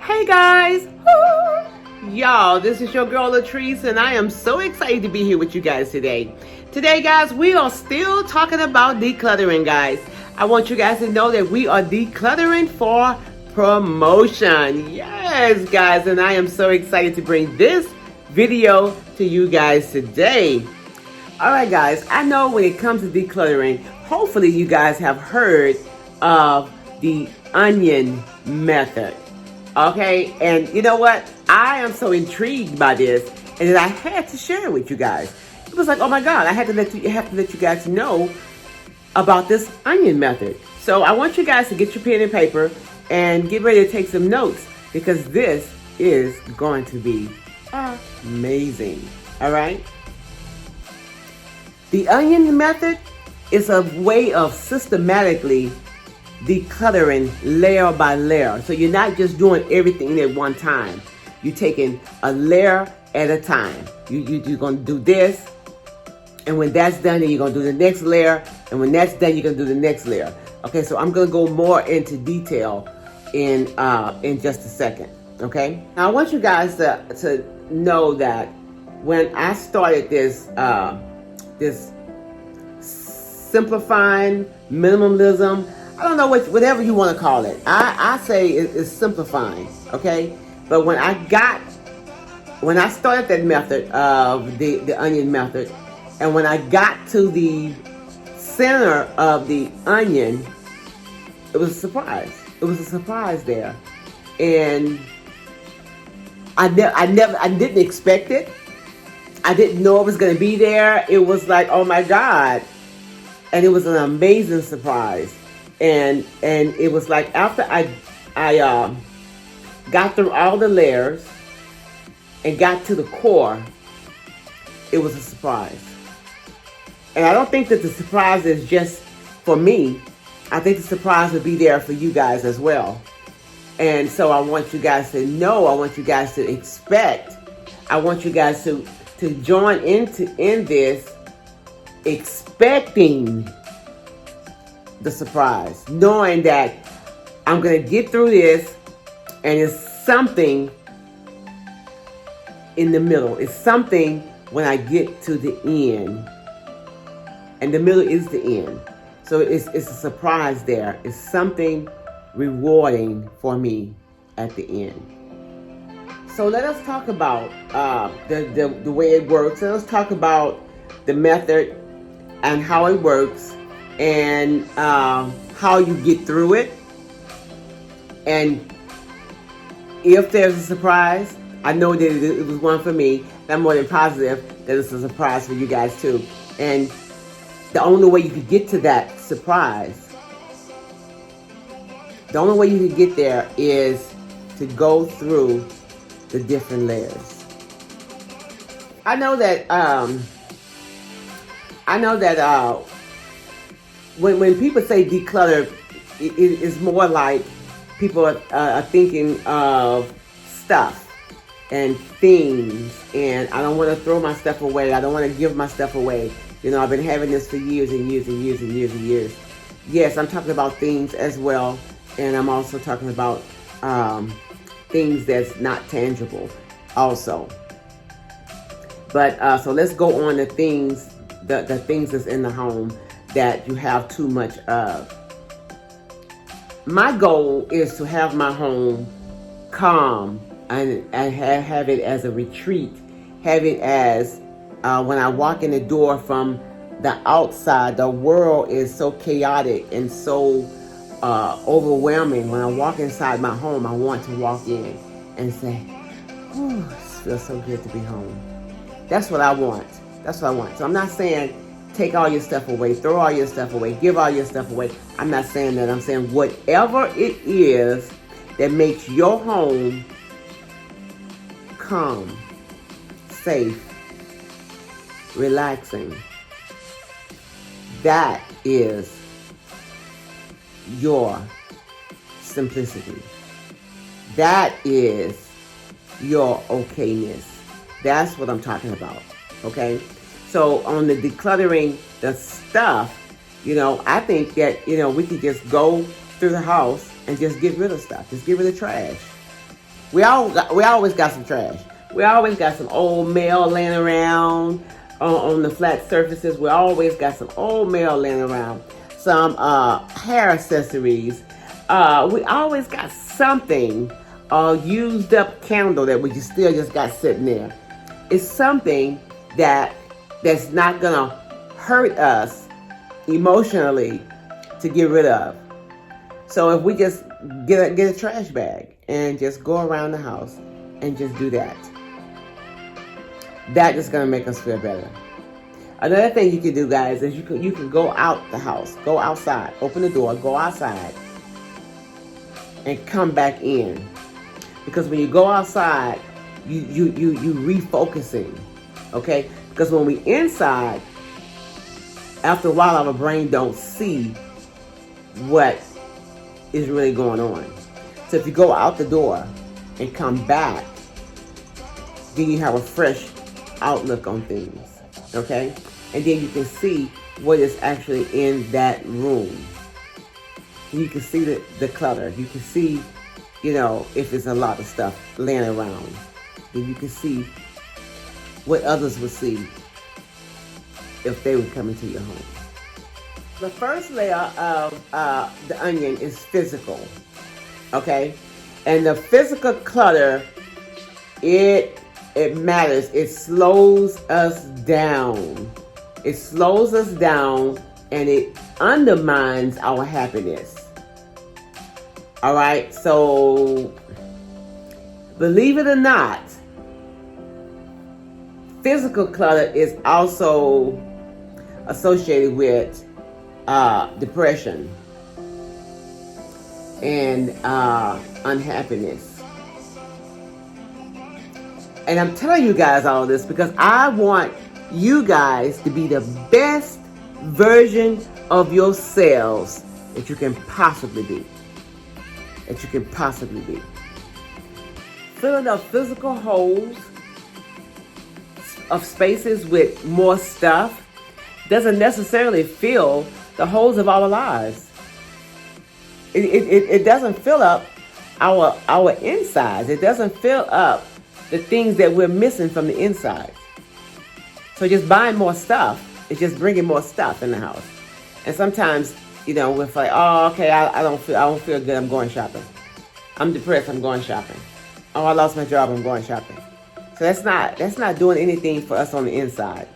Hey guys! Woo! Y'all, this is your girl Latrice, and I am so excited to be here with you guys today. Today, guys, we are still talking about decluttering, guys. I want you guys to know that we are decluttering for promotion. Yes, guys, and I am so excited to bring this video to you guys today. Alright, guys, I know when it comes to decluttering, hopefully you guys have heard of the onion method. Okay, and you know what? I am so intrigued by this, and that I had to share it with you guys. It was like, oh my God, I have to let you guys know about this onion method. So I want you guys to get your pen and paper and get ready to take some notes, because this is going to be amazing. All right. The onion method is a way of systematically decluttering layer by layer. So you're not just doing everything at one time. You're taking a layer at a time. You're going to do this, and when that's done, then you're going to do the next layer, and when that's done, you're going to do the next layer. Okay, so I'm going to go more into detail in just a second. Okay, now I want you guys to know that when I started this simplifying minimalism, I don't know whatever you want to call it. I say it's simplifying, okay? But when I started that method of the onion method, and when I got to the center of the onion, it was a surprise. It was a surprise there, and I didn't expect it. I didn't know it was going to be there. It was like, oh my God, and it was an amazing surprise. And it was like after I got through all the layers and got to the core, it was a surprise. And I don't think that the surprise is just for me. I think the surprise would be there for you guys as well. And so I want you guys to know, I want you guys to expect, I want you guys to join in this expecting the surprise, knowing that I'm going to get through this, and it's something in the middle. It's something when I get to the end, and the middle is the end. So it's a surprise there. It's something rewarding for me at the end. So let us talk about the way it works. Let's talk about the method and how it works, and how you get through it. And if there's a surprise, I know that it was one for me. I'm more than positive that it's a surprise for you guys too. And the only way you could get to that surprise, the only way you could get there is to go through the different layers. I know that when people say declutter, it is more like people are thinking of stuff and things, and I don't want to throw my stuff away. I don't want to give my stuff away. You know, I've been having this for years and years and years and years and years. Yes, I'm talking about things as well, and I'm also talking about things that's not tangible also. But so let's go on to things, the things that's in the home that you have too much of. My goal is to have my home calm and have it as a retreat. Have it as when I walk in the door from the outside, the world is so chaotic and so overwhelming. When I walk inside my home, I want to walk in and say, "Oh, it feels so good to be home." That's what I want. That's what I want. So I'm not saying take all your stuff away, throw all your stuff away, give all your stuff away. I'm not saying that. I'm saying whatever it is that makes your home calm, safe, relaxing, that is your simplicity. That is your okayness. That's what I'm talking about. Okay? So on the decluttering the stuff, I think that, we could just go through the house and just get rid of stuff. Just get rid of trash. We always got some trash. We always got some old mail laying around on the flat surfaces. We always got some old mail laying around. Some hair accessories. We always got something, used up candle that we still just got sitting there. It's something that's not gonna hurt us emotionally to get rid of. So if we just get a trash bag and just go around the house and just do that, that is gonna make us feel better. Another thing you can do, guys, is you can go out the house, go outside, open the door, go outside, and come back in. Because when you go outside, you refocusing, okay? Because when we inside, after a while, our brain don't see what is really going on. So if you go out the door and come back, then you have a fresh outlook on things, okay? And then you can see what is actually in that room. You can see the clutter. You can see, if there's a lot of stuff laying around. Then you can see what others would see if they would come into your home. The first layer of the onion is physical, okay? And the physical clutter, it matters. It slows us down. It slows us down and it undermines our happiness. All right, so believe it or not, physical clutter is also associated with depression and unhappiness. And I'm telling you guys all this because I want you guys to be the best version of yourselves that you can possibly be. Filling up physical holes of spaces with more stuff doesn't necessarily fill the holes of our lives. It doesn't fill up our insides. It doesn't fill up the things that we're missing from the inside. So just buying more stuff is just bringing more stuff in the house. And sometimes, we're like, oh, okay, I don't feel good. I'm going shopping. I'm depressed. I'm going shopping. Oh, I lost my job. I'm going shopping. So that's not doing anything for us on the inside.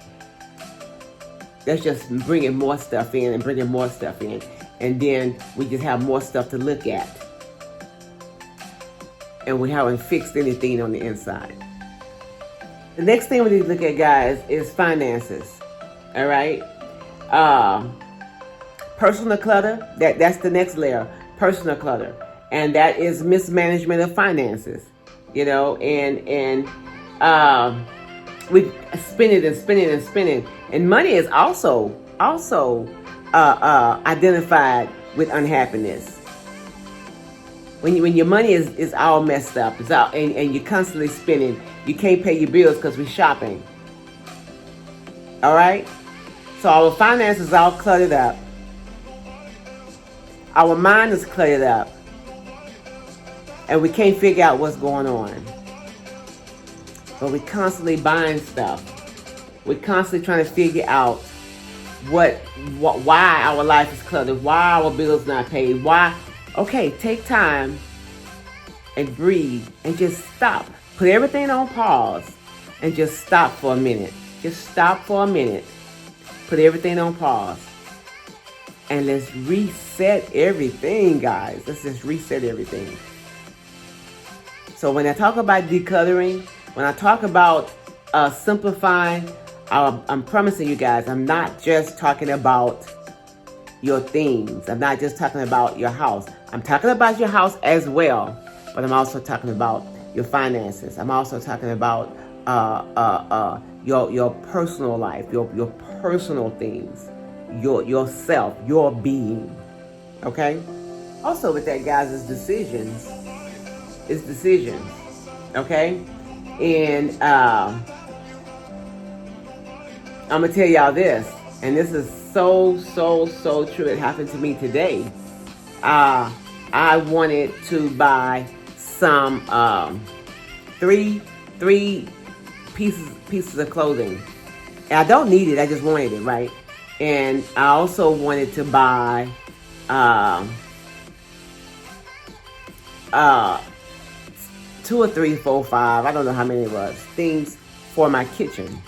That's just bringing more stuff in and bringing more stuff in. And then we just have more stuff to look at. And we haven't fixed anything on the inside. The next thing we need to look at, guys, is finances. All right? Personal clutter, that's the next layer. Personal clutter. And that is mismanagement of finances. And we spend it and spend it and spend it. And money is also identified with unhappiness. When your money is all messed up, it's all, and you're constantly spending, you can't pay your bills because we're shopping. All right? So our finances are all cluttered up. Our mind is cluttered up. And we can't figure out what's going on. But we're constantly buying stuff. We're constantly trying to figure out why our life is cluttered, why our bills not paid, why. Okay, take time and breathe and just stop. Put everything on pause and just stop for a minute. Just stop for a minute. Put everything on pause. And let's reset everything, guys. Let's just reset everything. So when I talk about decluttering, when I talk about simplifying, I'm promising you guys, I'm not just talking about your things. I'm not just talking about your house. I'm talking about your house as well, but I'm also talking about your finances. I'm also talking about your personal life, your personal things, yourself, your being. Okay? Also with that, guys, is decisions. It's decisions. Okay? And I'm gonna tell y'all this, and this is so true. It happened to me today. I wanted to buy some three pieces of clothing. And I don't need it. I just wanted it, right? And I also wanted to buy 2 or 3, 4, 5. I don't know how many it was. Things for my kitchen.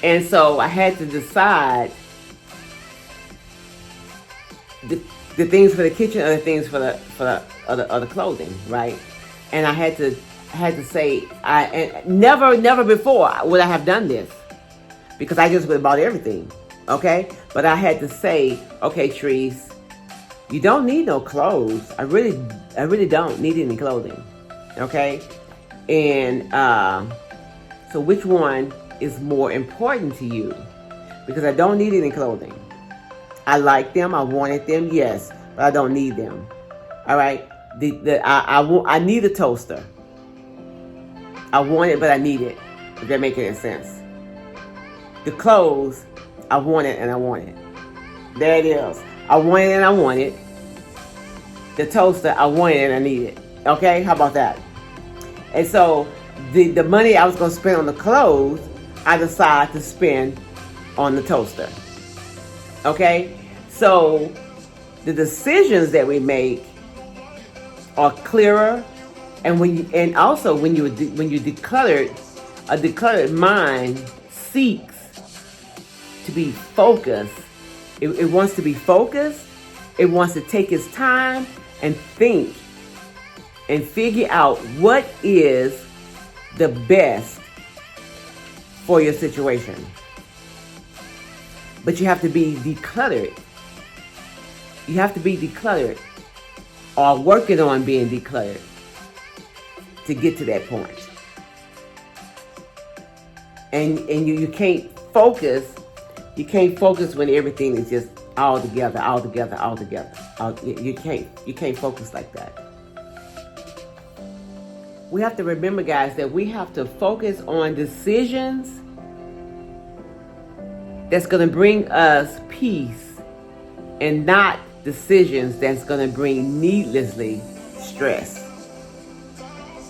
And so I had to decide the things for the kitchen, or the things for the other clothing, right? And I had to say, never before would I have done this, because I just would have bought everything, okay? But I had to say, okay, Trees, you don't need no clothes. I really don't need any clothing, okay? And so which one is more important to you? Because I don't need any clothing. I like them. I wanted them, yes, but I don't need them. All right. I need a toaster. I want it, but I need it. If that makes any sense. The clothes, I want it and I want it. There it is. I want it and I want it. The toaster, I want it and I need it. Okay, how about that? And so the money I was going to spend on the clothes, I decided to spend on the toaster. Okay, so the decisions that we make are clearer, and also when you declutter, a decluttered mind seeks to be focused. It wants to be focused. It wants to take its time and think and figure out what is the best for your situation. But you have to be decluttered. You have to be decluttered, or working on being decluttered, to get to that point. And you can't focus. You can't focus when everything is just all together. You can't focus like that. We have to remember, guys, that we have to focus on decisions that's going to bring us peace, and not decisions that's going to bring needlessly stress.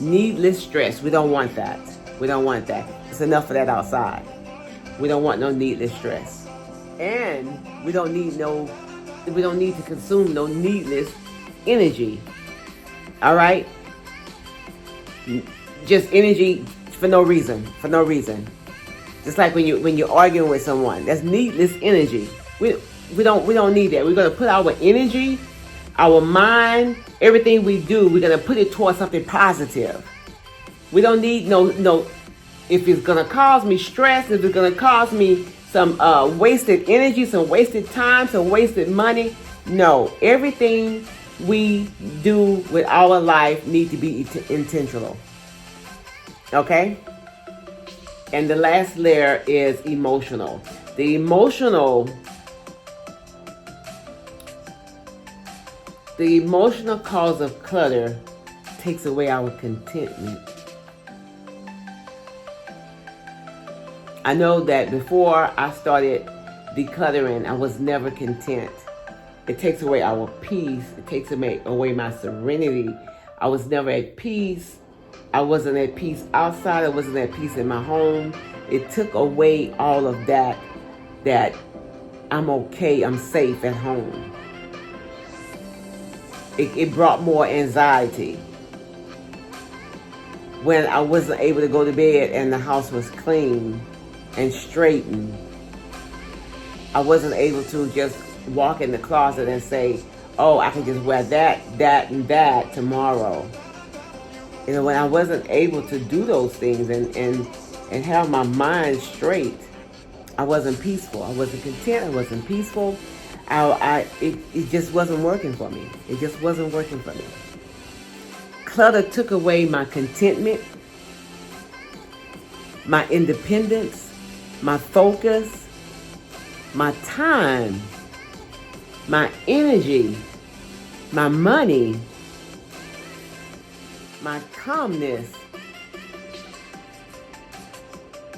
Needless stress. We don't want that. We don't want that. It's enough of that outside. We don't want no needless stress. And we don't need to consume no needless energy. All right? Just energy for no reason. Just like when you're arguing with someone, that's needless energy. We don't need that. We're gonna put our energy, our mind, everything we do, we're gonna put it towards something positive. We don't need no. If it's gonna cause me stress, if it's gonna cause me some wasted energy, some wasted time, some wasted money, no. Everything we do with our life need to be intentional. Okay? And the last layer is emotional. The emotional cause of clutter takes away our contentment. I know that before I started decluttering, I was never content. It takes away our peace. It takes away my serenity. I was never at peace. I wasn't at peace outside. I wasn't at peace in my home. It took away all of that I'm okay, I'm safe at home. It brought more anxiety. When I wasn't able to go to bed and the house was clean and straightened, I wasn't able to just walk in the closet and say, oh, I can just wear that, and that tomorrow. You know, when I wasn't able to do those things and have my mind straight, I wasn't peaceful. I wasn't content. I wasn't peaceful. It just wasn't working for me. It just wasn't working for me. Clutter took away my contentment, my independence, my focus, my time, my energy, my money, my calmness,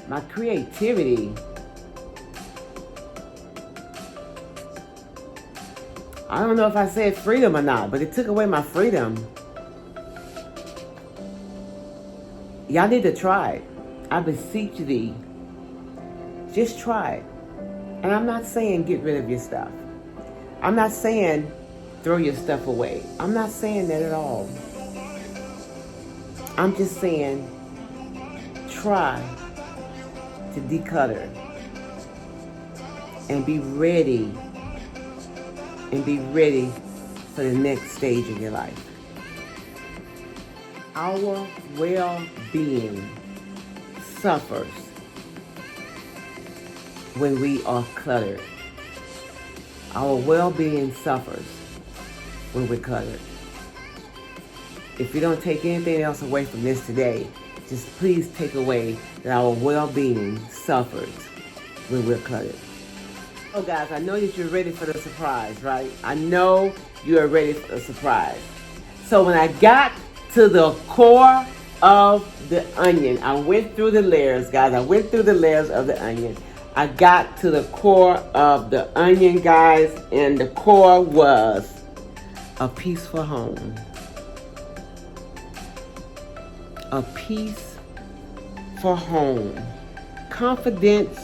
my creativity. I don't know if I said freedom or not, but it took away my freedom. Y'all need to try it. I beseech thee. Just try it. And I'm not saying get rid of your stuff. I'm not saying throw your stuff away. I'm not saying that at all. I'm just saying try to declutter and be ready for the next stage of your life. Our well-being suffers when we are cluttered. Our well-being suffers when we're cluttered. If you don't take anything else away from this today, just please take away that our well-being suffers when we're cluttered. Oh guys, I know that you're ready for the surprise, right? I know you are ready for the surprise. So when I got to the core of the onion, I went through the layers, guys. I went through the layers of the onion. I got to the core of the onion, guys, and the core was a peaceful home. A peaceful home. Confidence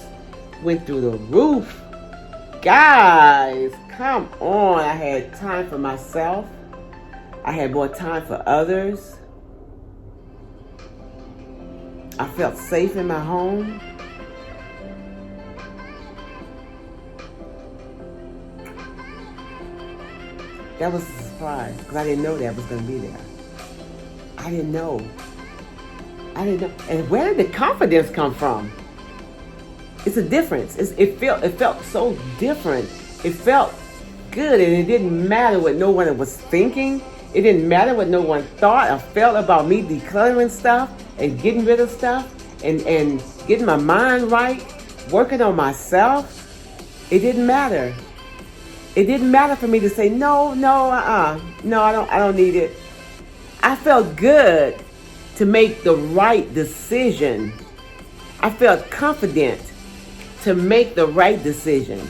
went through the roof. Guys, come on. I had time for myself. I had more time for others. I felt safe in my home. That was a surprise because I didn't know that was going to be there. I didn't know. And where did the confidence come from? It's a difference. It felt so different. It felt good, and it didn't matter what no one was thinking. It didn't matter what no one thought or felt about me decluttering stuff and getting rid of stuff and getting my mind right, working on myself. It didn't matter. It didn't matter for me to say no, I don't need it. I felt good to make the right decision. I felt confident to make the right decision.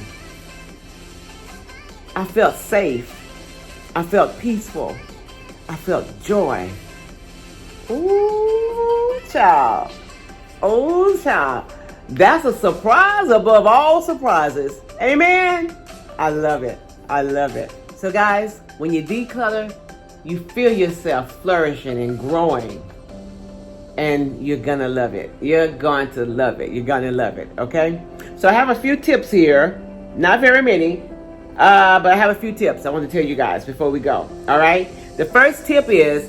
I felt safe. I felt peaceful. I felt joy. Ooh, child. Oh, child. That's a surprise above all surprises. Amen. I love it. I love it. So guys, when you declutter, you feel yourself flourishing and growing. And you're gonna love it. You're going to love it. You're gonna love it, okay? So I have a few tips here. Not very many, but I have a few tips I want to tell you guys before we go, all right? The first tip is,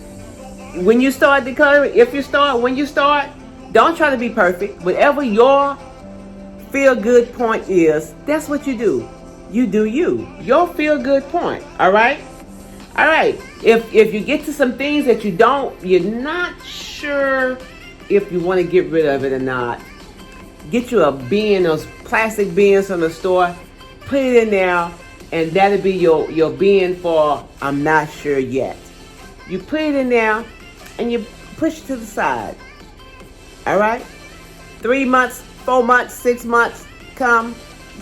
when you start decluttering, when you start, don't try to be perfect. Whatever your feel-good point is, that's what you do. You do you. Your feel-good point, all right? All right, if you get to some things that you're not sure if you want to get rid of it or not, get you a bin, those plastic bins from the store, put it in there, and that'll be your bin for I'm not sure yet. You put it in there, and you push it to the side, all right? 3 months, 4 months, 6 months, come,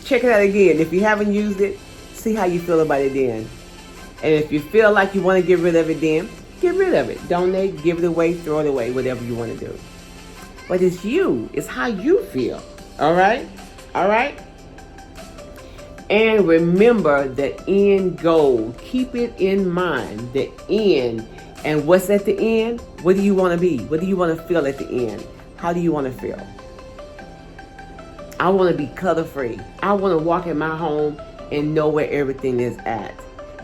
check it out again. If you haven't used it, see how you feel about it then. And if you feel like you want to get rid of it then, get rid of it. Donate, give it away, throw it away, whatever you want to do. But it's you. It's how you feel. All right? All right? And remember the end goal. Keep it in mind. The end. And what's at the end? What do you want to be? What do you want to feel at the end? How do you want to feel? I want to be clutter-free. I want to walk in my home and know where everything is at.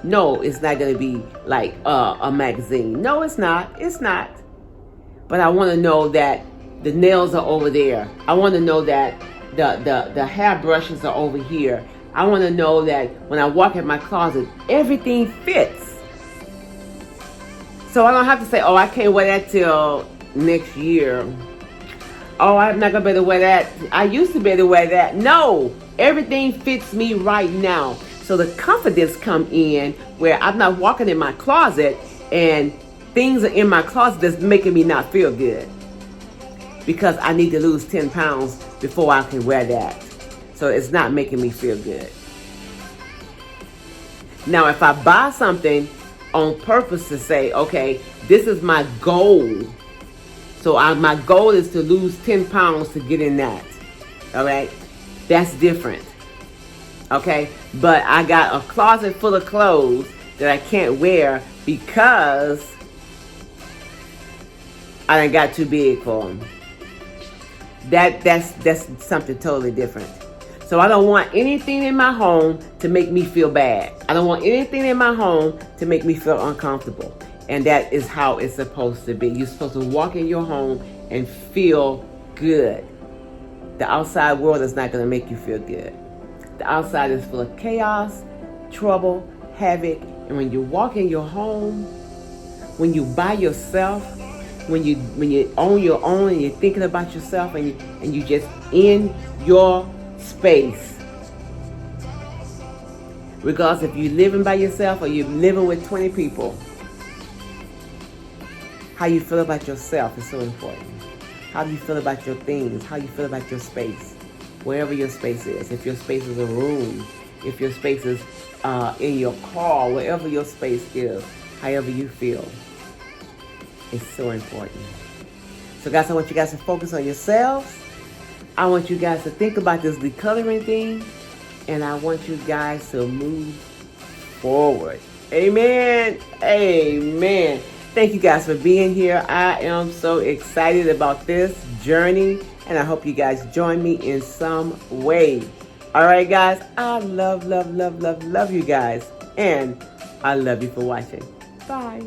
No, it's not going to be like a magazine. No, it's not. It's not. But I want to know that the nails are over there. I want to know that the hair brushes are over here. I want to know that when I walk in my closet, everything fits. So I don't have to say, oh, I can't wear that till next year. Oh, I'm not going to be able to wear that. I used to be able to wear that. No, everything fits me right now. So the confidence come in where I'm not walking in my closet and things are in my closet that's making me not feel good. Because I need to lose 10 pounds before I can wear that. So it's not making me feel good. Now, if I buy something on purpose to say, okay, this is my goal. So my goal is to lose 10 pounds to get in that. All right? That's different. Okay? But I got a closet full of clothes that I can't wear because I done got too big for them. That's something totally different. So I don't want anything in my home to make me feel bad. I don't want anything in my home to make me feel uncomfortable. And that is how it's supposed to be. You're supposed to walk in your home and feel good. The outside world is not going to make you feel good. The outside is full of chaos, trouble, havoc. And when you walk in your home, when you by yourself, when you own your own and you're thinking about yourself and you just in your space. Regardless if you're living by yourself or you're living with 20 people, how you feel about yourself is so important. How do you feel about your things? How you feel about your space? Wherever your space is. If your space is a room, if your space is in your car, wherever your space is, however you feel. It's so important. So guys, I want you guys to focus on yourselves. I want you guys to think about this decluttering thing. And I want you guys to move forward. Amen. Amen. Thank you guys for being here. I am so excited about this journey. And I hope you guys join me in some way. All right, guys. I love you guys. And I love you for watching. Bye.